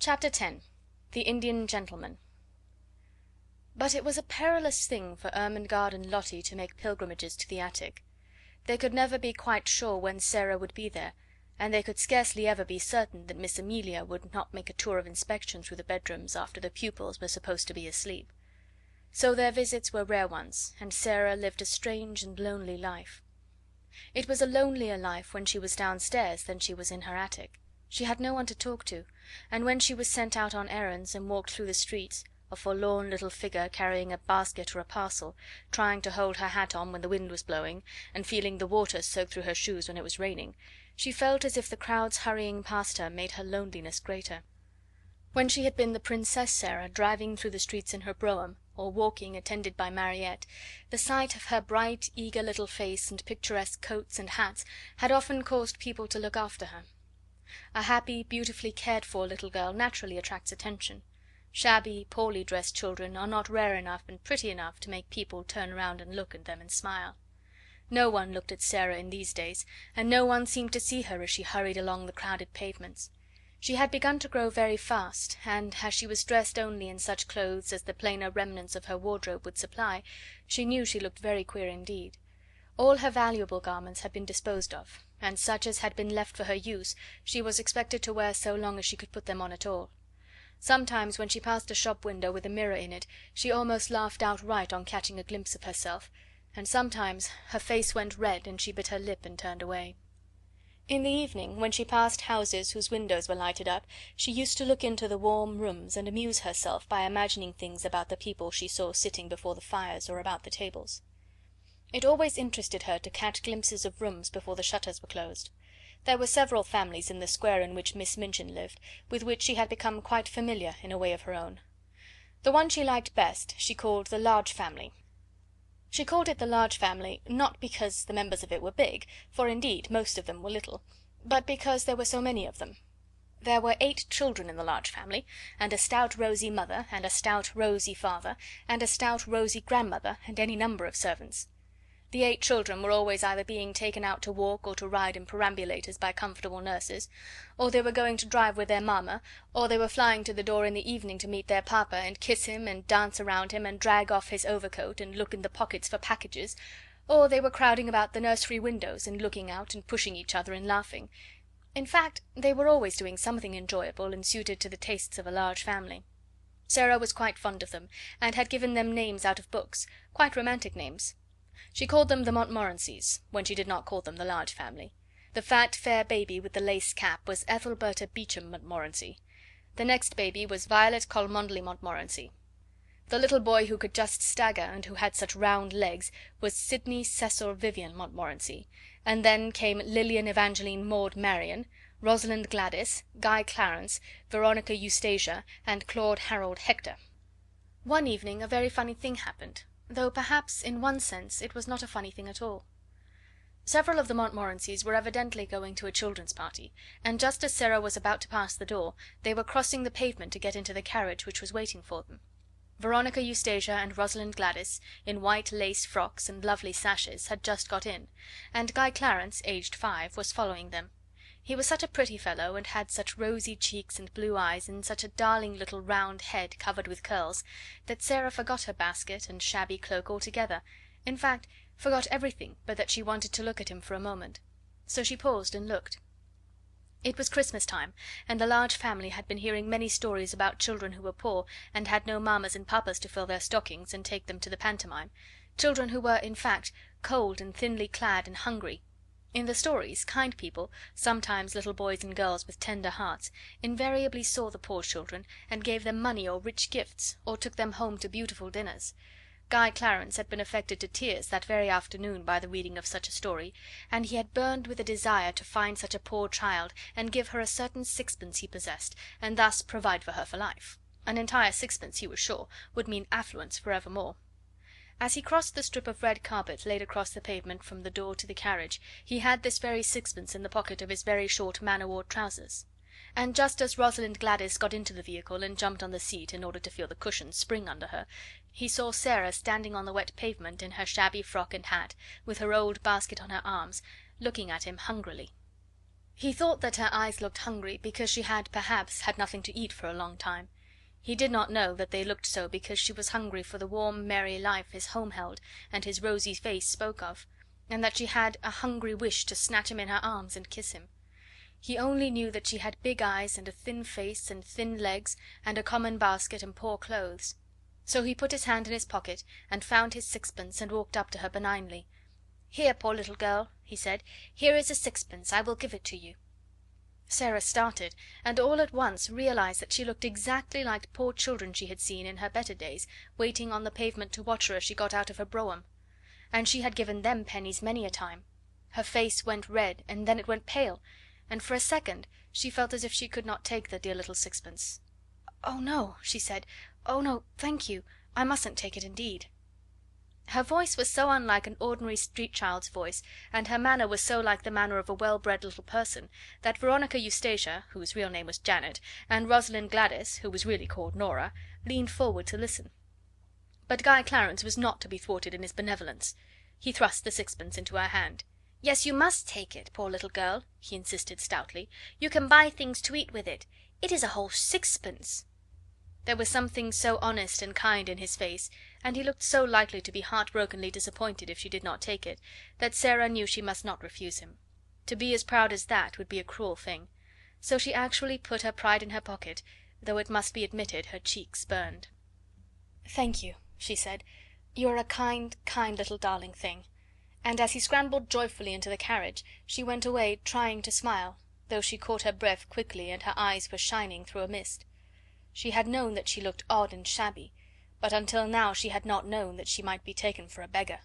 Chapter 10. The Indian Gentleman. But it was a perilous thing for Ermengarde and Lottie to make pilgrimages to the attic. They could never be quite sure when Sara would be there, and they could scarcely ever be certain that Miss Amelia would not make a tour of inspection through the bedrooms after the pupils were supposed to be asleep. So their visits were rare ones, and Sara lived a strange and lonely life. It was a lonelier life when she was downstairs than she was in her attic. She had no one to talk to, and when she was sent out on errands and walked through the streets, a forlorn little figure carrying a basket or a parcel, trying to hold her hat on when the wind was blowing, and feeling the water soak through her shoes when it was raining, she felt as if the crowds hurrying past her made her loneliness greater. When she had been the Princess Sara, driving through the streets in her brougham, or walking attended by Mariette, the sight of her bright, eager little face and picturesque coats and hats had often caused people to look after her. A happy, beautifully cared for little girl naturally attracts attention. Shabby, poorly dressed children are not rare enough and pretty enough to make people turn round and look at them and smile. No one looked at Sara in these days, and no one seemed to see her as she hurried along the crowded pavements. She had begun to grow very fast, and as she was dressed only in such clothes as the plainer remnants of her wardrobe would supply, she knew she looked very queer indeed. All her valuable garments had been disposed of, and such as had been left for her use she was expected to wear so long as she could put them on at all. Sometimes when she passed a shop window with a mirror in it, she almost laughed outright on catching a glimpse of herself, and sometimes her face went red and she bit her lip and turned away. In the evening, when she passed houses whose windows were lighted up, she used to look into the warm rooms and amuse herself by imagining things about the people she saw sitting before the fires or about the tables. It always interested her to catch glimpses of rooms before the shutters were closed. There were several families in the square in which Miss Minchin lived, with which she had become quite familiar in a way of her own. The one she liked best she called the large family. She called it the large family, not because the members of it were big, for indeed most of them were little, but because there were so many of them. There were 8 children in the large family, and a stout rosy mother, and a stout rosy father, and a stout rosy grandmother, and any number of servants. The 8 children were always either being taken out to walk or to ride in perambulators by comfortable nurses, or they were going to drive with their mamma, or they were flying to the door in the evening to meet their papa, and kiss him, and dance around him, and drag off his overcoat, and look in the pockets for packages, or they were crowding about the nursery windows, and looking out, and pushing each other, and laughing. In fact, they were always doing something enjoyable and suited to the tastes of a large family. Sara was quite fond of them, and had given them names out of books, quite romantic names. She called them the Montmorencys, when she did not call them the large family. The fat, fair baby with the lace cap was Ethelberta Beauchamp Montmorency. The next baby was Violet Cholmondeley Montmorency. The little boy who could just stagger, and who had such round legs, was Sidney Cecil Vivian Montmorency, and then came Lilian Evangeline Maud Marian, Rosalind Gladys, Guy Clarence, Veronica Eustasia, and Claude Harold Hector. One evening a very funny thing happened, though perhaps in one sense it was not a funny thing at all. Several of the Montmorencys were evidently going to a children's party, and just as Sara was about to pass the door, they were crossing the pavement to get into the carriage which was waiting for them. Veronica Eustasia and Rosalind Gladys, in white lace frocks and lovely sashes, had just got in, and Guy Clarence, aged 5, was following them. He was such a pretty fellow, and had such rosy cheeks and blue eyes, and such a darling little round head covered with curls, that Sara forgot her basket and shabby cloak altogether, in fact, forgot everything but that she wanted to look at him for a moment. So she paused and looked. It was Christmas time, and the large family had been hearing many stories about children who were poor, and had no mammas and papas to fill their stockings and take them to the pantomime, children who were, in fact, cold and thinly clad and hungry. In the stories, kind people, sometimes little boys and girls with tender hearts, invariably saw the poor children, and gave them money or rich gifts, or took them home to beautiful dinners. Guy Clarence had been affected to tears that very afternoon by the reading of such a story, and he had burned with a desire to find such a poor child, and give her a certain sixpence he possessed, and thus provide for her for life. An entire sixpence, he was sure, would mean affluence for evermore. As he crossed the strip of red carpet laid across the pavement from the door to the carriage, he had this very sixpence in the pocket of his very short man o' war trousers. And just as Rosalind Gladys got into the vehicle and jumped on the seat in order to feel the cushions spring under her, he saw Sara standing on the wet pavement in her shabby frock and hat, with her old basket on her arms, looking at him hungrily. He thought that her eyes looked hungry because she had perhaps had nothing to eat for a long time. He did not know that they looked so because she was hungry for the warm merry life his home held and his rosy face spoke of, and that she had a hungry wish to snatch him in her arms and kiss him. He only knew that she had big eyes and a thin face and thin legs and a common basket and poor clothes. So he put his hand in his pocket and found his sixpence and walked up to her benignly. "Here, poor little girl," he said, "here is a sixpence. I will give it to you." Sara started, and all at once realised that she looked exactly like poor children she had seen in her better days, waiting on the pavement to watch her as she got out of her brougham. And she had given them pennies many a time. Her face went red, and then it went pale, and for a second she felt as if she could not take the dear little sixpence. "Oh no," she said. "Oh no, thank you. I mustn't take it indeed." Her voice was so unlike an ordinary street child's voice, and her manner was so like the manner of a well bred little person, that Veronica Eustacia, whose real name was Janet, and Rosalind Gladys, who was really called Nora, leaned forward to listen. But Guy Clarence was not to be thwarted in his benevolence. He thrust the sixpence into her hand. "Yes, you must take it, poor little girl," he insisted stoutly. "You can buy things to eat with it. It is a whole sixpence." There was something so honest and kind in his face, and he looked so likely to be heartbrokenly disappointed if she did not take it, that Sara knew she must not refuse him. To be as proud as that would be a cruel thing. So she actually put her pride in her pocket, though it must be admitted her cheeks burned. "Thank you," she said. "You are a kind, kind little darling thing." And as he scrambled joyfully into the carriage, she went away trying to smile, though she caught her breath quickly and her eyes were shining through a mist. She had known that she looked odd and shabby, but until now she had not known that she might be taken for a beggar.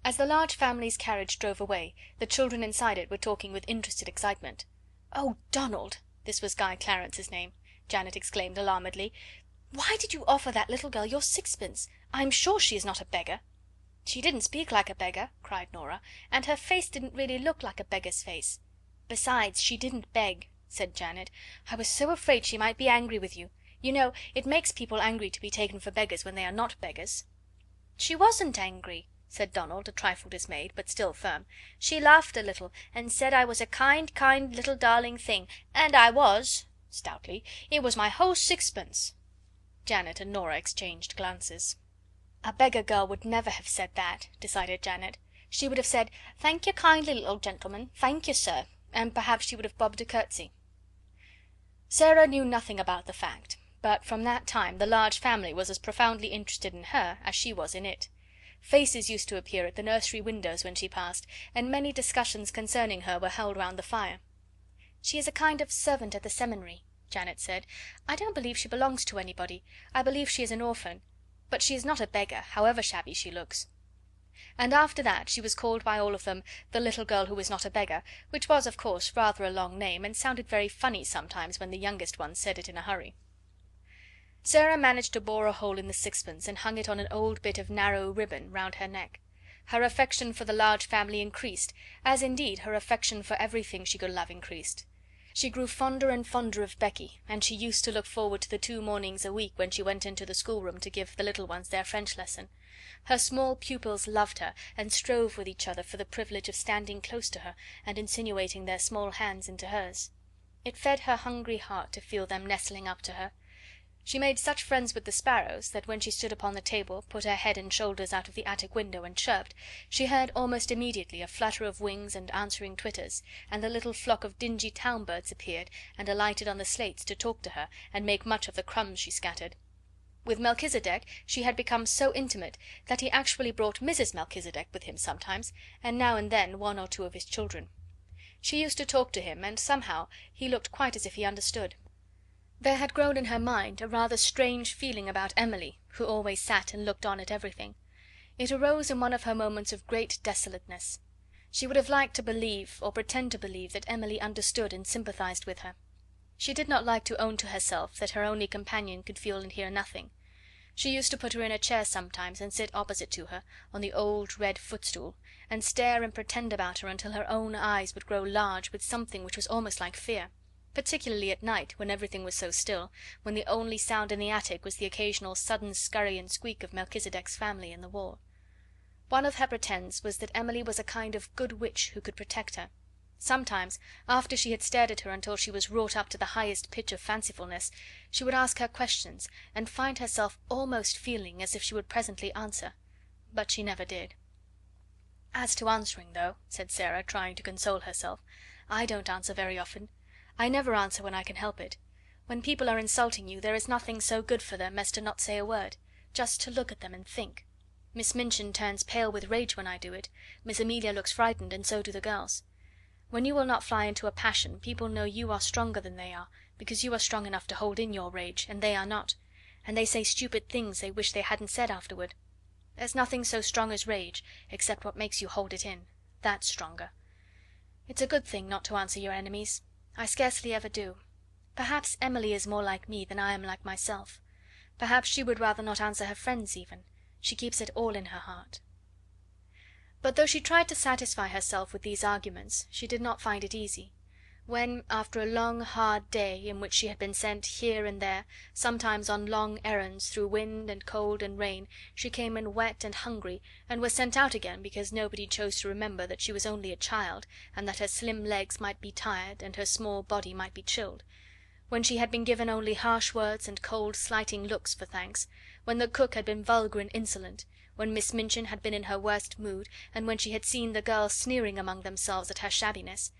As the large family's carriage drove away, the children inside it were talking with interested excitement. "Oh, Donald!" This was Guy Clarence's name. Janet exclaimed alarmedly. "Why did you offer that little girl your sixpence? I'm sure she is not a beggar." "She didn't speak like a beggar," cried Nora, "and her face didn't really look like a beggar's face. Besides, she didn't beg," said Janet. "I was so afraid she might be angry with you. You know, it makes people angry to be taken for beggars when they are not beggars." "She wasn't angry," said Donald, a trifle dismayed, but still firm. "She laughed a little, and said I was a kind, kind little darling thing, and I was," stoutly. "It was my whole sixpence." Janet and Nora exchanged glances. "A beggar girl would never have said that," decided Janet. "She would have said, 'Thank you kindly, little gentleman, thank you, sir,' and perhaps she would have bobbed a curtsy." Sara knew nothing about the fact, but from that time the large family was as profoundly interested in her as she was in it. Faces used to appear at the nursery windows when she passed, and many discussions concerning her were held round the fire. "She is a kind of servant at the seminary," Janet said. "I don't believe she belongs to anybody. I believe she is an orphan. But she is not a beggar, however shabby she looks." And after that she was called by all of them the little girl who was not a beggar, which was, of course, rather a long name, and sounded very funny sometimes when the youngest one said it in a hurry. Sara managed to bore a hole in the sixpence and hung it on an old bit of narrow ribbon round her neck. Her affection for the large family increased, as indeed her affection for everything she could love increased. She grew fonder and fonder of Becky, and she used to look forward to the 2 mornings a week when she went into the schoolroom to give the little ones their French lesson. Her small pupils loved her, and strove with each other for the privilege of standing close to her and insinuating their small hands into hers. It fed her hungry heart to feel them nestling up to her. She made such friends with the sparrows that when she stood upon the table, put her head and shoulders out of the attic window and chirped, she heard almost immediately a flutter of wings and answering twitters, and a little flock of dingy town birds appeared and alighted on the slates to talk to her and make much of the crumbs she scattered. With Melchisedec she had become so intimate that he actually brought Mrs. Melchisedec with him sometimes, and now and then 1 or 2 of his children. She used to talk to him, and somehow he looked quite as if he understood. There had grown in her mind a rather strange feeling about Emily, who always sat and looked on at everything. It arose in one of her moments of great desolateness. She would have liked to believe, or pretend to believe, that Emily understood and sympathized with her. She did not like to own to herself that her only companion could feel and hear nothing. She used to put her in a chair sometimes and sit opposite to her, on the old red footstool, and stare and pretend about her until her own eyes would grow large with something which was almost like fear, particularly at night when everything was so still, when the only sound in the attic was the occasional sudden scurry and squeak of Melchisedec's family in the wall. One of her pretends was that Emily was a kind of good witch who could protect her. Sometimes, after she had stared at her until she was wrought up to the highest pitch of fancifulness, she would ask her questions, and find herself almost feeling as if she would presently answer. But she never did. "As to answering, though," said Sara, trying to console herself, "I don't answer very often. I never answer when I can help it. When people are insulting you there is nothing so good for them as to not say a word, just to look at them and think. Miss Minchin turns pale with rage when I do it, Miss Amelia looks frightened, and so do the girls. When you will not fly into a passion, people know you are stronger than they are, because you are strong enough to hold in your rage, and they are not, and they say stupid things they wish they hadn't said afterward. There's nothing so strong as rage, except what makes you hold it in. That's stronger. It's a good thing not to answer your enemies. I scarcely ever do. Perhaps Emily is more like me than I am like myself. Perhaps she would rather not answer her friends even. She keeps it all in her heart." But though she tried to satisfy herself with these arguments, she did not find it easy. When, after a long hard day, in which she had been sent here and there, sometimes on long errands through wind and cold and rain, she came in wet and hungry, and was sent out again because nobody chose to remember that she was only a child, and that her slim legs might be tired and her small body might be chilled; when she had been given only harsh words and cold slighting looks for thanks; when the cook had been vulgar and insolent; when Miss Minchin had been in her worst mood, and when she had seen the girls sneering among themselves at her shabbiness,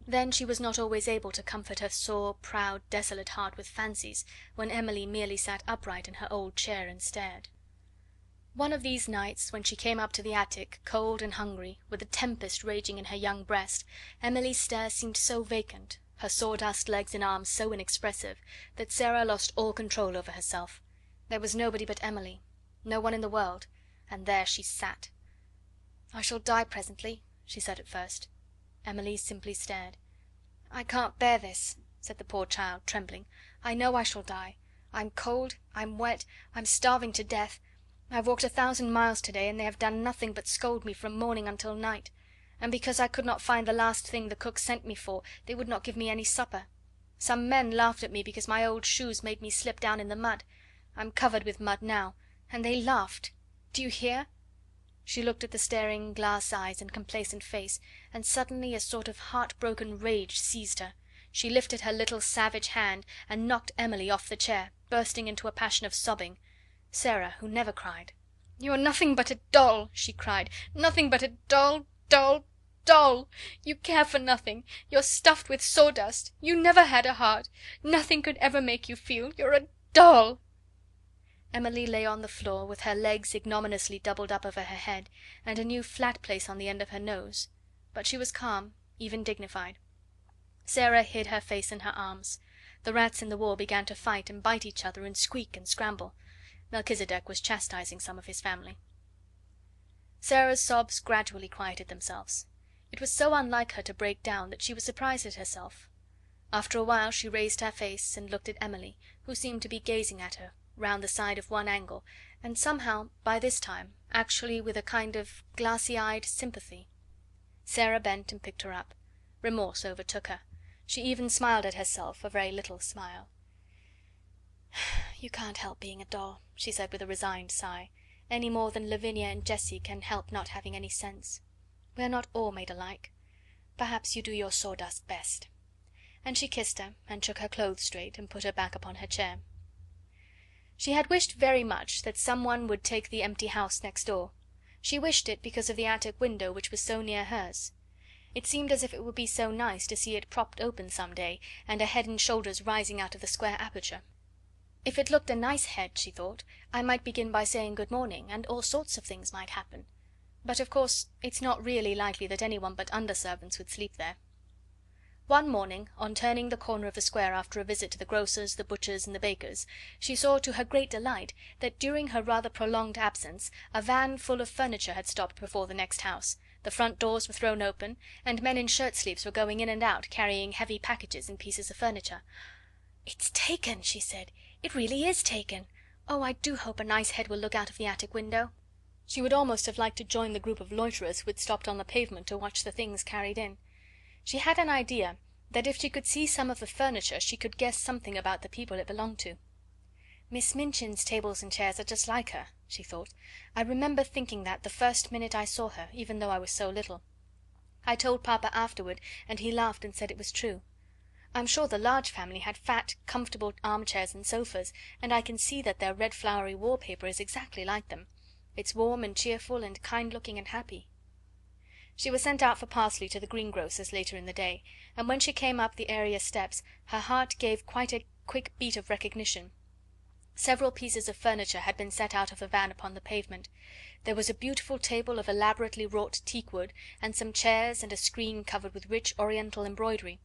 then she was not always able to comfort her sore, proud, desolate heart with fancies, when Emily merely sat upright in her old chair and stared. One of these nights, when she came up to the attic, cold and hungry, with a tempest raging in her young breast, Emily's stare seemed so vacant, her sawdust legs and arms so inexpressive, that Sara lost all control over herself. There was nobody but Emily, no one in the world, and there she sat. "I shall die presently," she said at first. Emily simply stared. "I can't bear this," said the poor child, trembling. "I know I shall die. I'm cold, I'm wet, I'm starving to death. I've walked 1,000 miles to day, and they have done nothing but scold me from morning until night; and because I could not find the last thing the cook sent me for, they would not give me any supper. Some men laughed at me because my old shoes made me slip down in the mud. I'm covered with mud now, and they laughed. Do you hear?" She looked at the staring glass eyes and complacent face, and suddenly a sort of heart-broken rage seized her. She lifted her little savage hand and knocked Emily off the chair, bursting into a passion of sobbing. Sara, who never cried. "You're nothing but a doll," she cried. "Nothing but a doll, doll, doll. You care for nothing. You're stuffed with sawdust. You never had a heart. Nothing could ever make you feel. You're a doll." Emily lay on the floor, with her legs ignominiously doubled up over her head, and a new flat place on the end of her nose, but she was calm, even dignified. Sara hid her face in her arms. The rats in the wall began to fight and bite each other and squeak and scramble. Melchisedec was chastising some of his family. Sara's sobs gradually quieted themselves. It was so unlike her to break down that she was surprised at herself. After a while she raised her face and looked at Emily, who seemed to be gazing at her round the side of one angle, and somehow, by this time, actually with a kind of glassy-eyed sympathy. Sara bent and picked her up. Remorse overtook her. She even smiled at herself, a very little smile. "You can't help being a doll," she said with a resigned sigh, "any more than Lavinia and Jessie can help not having any sense. We are not all made alike. Perhaps you do your sawdust best." And she kissed her, and shook her clothes straight, and put her back upon her chair. She had wished very much that some one would take the empty house next door. She wished it because of the attic window which was so near hers. It seemed as if it would be so nice to see it propped open some day, and a head and shoulders rising out of the square aperture. If it looked a nice head, she thought, I might begin by saying good morning, and all sorts of things might happen. But of course it's not really likely that anyone but under-servants would sleep there. One morning, on turning the corner of the square after a visit to the grocer's, the butcher's, and the baker's, she saw to her great delight that during her rather prolonged absence a van full of furniture had stopped before the next house, the front doors were thrown open, and men in shirt sleeves were going in and out carrying heavy packages and pieces of furniture. "It's taken," she said. "It really is taken. Oh, I do hope a nice head will look out of the attic window." She would almost have liked to join the group of loiterers who had stopped on the pavement to watch the things carried in. She had an idea that if she could see some of the furniture she could guess something about the people it belonged to. "Miss Minchin's tables and chairs are just like her," she thought. "I remember thinking that the first minute I saw her, even though I was so little. I told Papa afterward, and he laughed and said it was true. I'm sure the Large Family had fat, comfortable armchairs and sofas, and I can see that their red flowery wallpaper is exactly like them. It's warm and cheerful and kind-looking and happy." She was sent out for parsley to the greengrocer's later in the day, and when she came up the area steps her heart gave quite a quick beat of recognition. Several pieces of furniture had been set out of the van upon the pavement. There was a beautiful table of elaborately wrought teakwood, and some chairs and a screen covered with rich Oriental embroidery.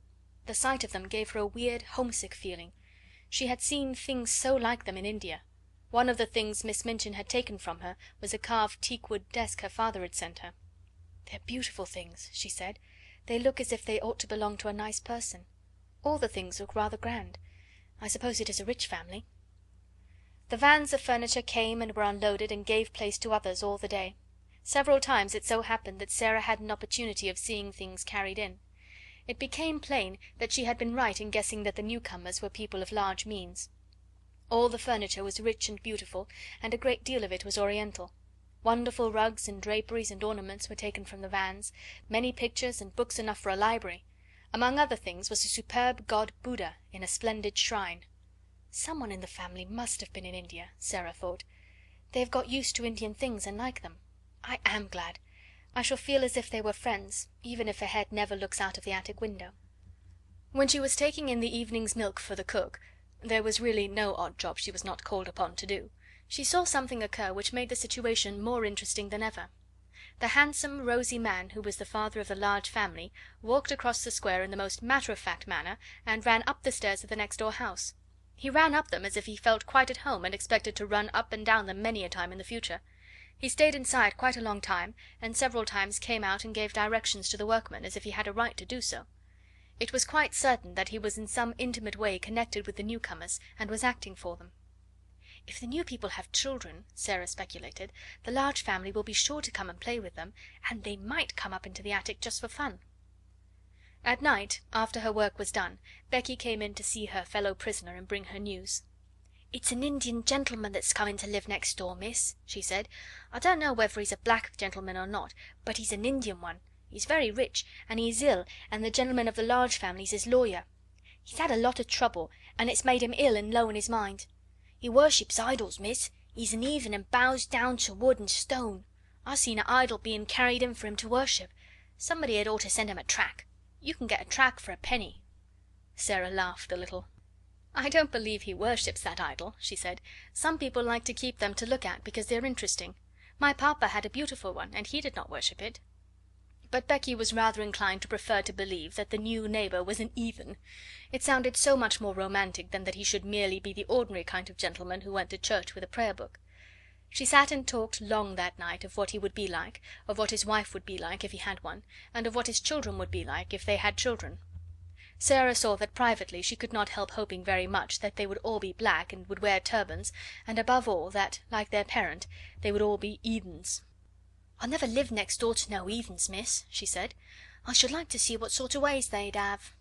The sight of them gave her a weird, homesick feeling. She had seen things so like them in India. One of the things Miss Minchin had taken from her was a carved teakwood desk her father had sent her. "They're beautiful things," she said. "They look as if they ought to belong to a nice person. All the things look rather grand. I suppose it is a rich family." The vans of furniture came and were unloaded and gave place to others all the day. Several times it so happened that Sara had an opportunity of seeing things carried in. It became plain that she had been right in guessing that the newcomers were people of large means. All the furniture was rich and beautiful, and a great deal of it was Oriental. Wonderful rugs and draperies and ornaments were taken from the vans, many pictures and books enough for a library. Among other things was a superb god Buddha in a splendid shrine. "Someone in the family must have been in India," Sara thought. "They have got used to Indian things and like them. I am glad. I shall feel as if they were friends, even if a head never looks out of the attic window." When she was taking in the evening's milk for the cook there was really no odd job she was not called upon to do she saw something occur which made the situation more interesting than ever. The handsome, rosy man who was the father of the Large Family walked across the square in the most matter-of-fact manner and ran up the stairs of the next door house. He ran up them as if he felt quite at home and expected to run up and down them many a time in the future. He stayed inside quite a long time, and several times came out and gave directions to the workmen as if he had a right to do so. It was quite certain that he was in some intimate way connected with the newcomers, and was acting for them. "If the new people have children," Sara speculated, "the Large Family will be sure to come and play with them, and they might come up into the attic just for fun." At night, after her work was done, Becky came in to see her fellow prisoner and bring her news. "It's an Indian gentleman that's coming to live next door, miss," she said. "I don't know whether he's a black gentleman or not, but he's an Indian one. He's very rich, and he's ill, and the gentleman of the Large Family's his lawyer. He's had a lot of trouble, and it's made him ill and low in his mind. He worships idols, miss. He's an heathen and bows down to wood and stone. I seen a idol being carried in for him to worship. Somebody had ought to send him a track. You can get a track for a penny." Sara laughed a little. "I don't believe he worships that idol," she said. "Some people like to keep them to look at because they're interesting. My papa had a beautiful one, and he did not worship it." But Becky was rather inclined to prefer to believe that the new neighbour was an heathen. It sounded so much more romantic than that he should merely be the ordinary kind of gentleman who went to church with a prayer book. She sat and talked long that night of what he would be like, of what his wife would be like if he had one, and of what his children would be like if they had children. Sara saw that privately she could not help hoping very much that they would all be black and would wear turbans, and above all that, like their parent, they would all be heathens. "I'll never live next door to no heathens, miss," she said. "I should like to see what sort of ways they'd have."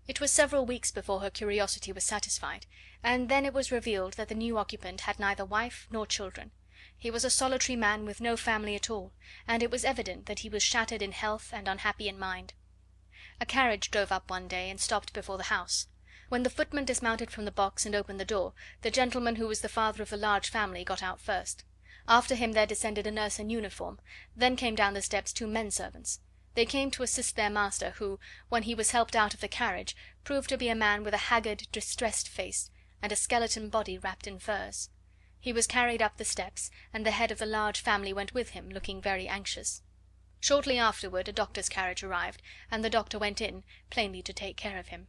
It was several weeks before her curiosity was satisfied, and then it was revealed that the new occupant had neither wife nor children. He was a solitary man with no family at all, and it was evident that he was shattered in health and unhappy in mind. A carriage drove up one day and stopped before the house. When the footman dismounted from the box and opened the door, the gentleman who was the father of the Large Family got out first. After him there descended a nurse in uniform, then came down the steps two men servants. They came to assist their master, who, when he was helped out of the carriage, proved to be a man with a haggard, distressed face, and a skeleton body wrapped in furs. He was carried up the steps, and the head of the Large Family went with him, looking very anxious. Shortly afterward a doctor's carriage arrived, and the doctor went in, plainly to take care of him.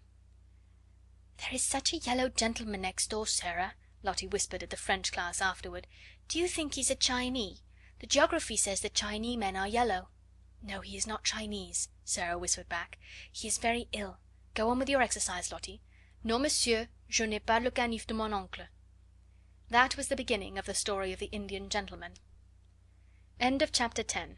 "There is such a yellow gentleman next door, Sara," Lottie whispered at the French class afterward. "Do you think he's a Chinee? The geography says that Chinee men are yellow." "No, he is not Chinese," Sara whispered back. "He is very ill. Go on with your exercise, Lottie. Non, monsieur, je n'ai pas le canif de mon oncle." That was the beginning of the story of the Indian gentleman. End of chapter 10.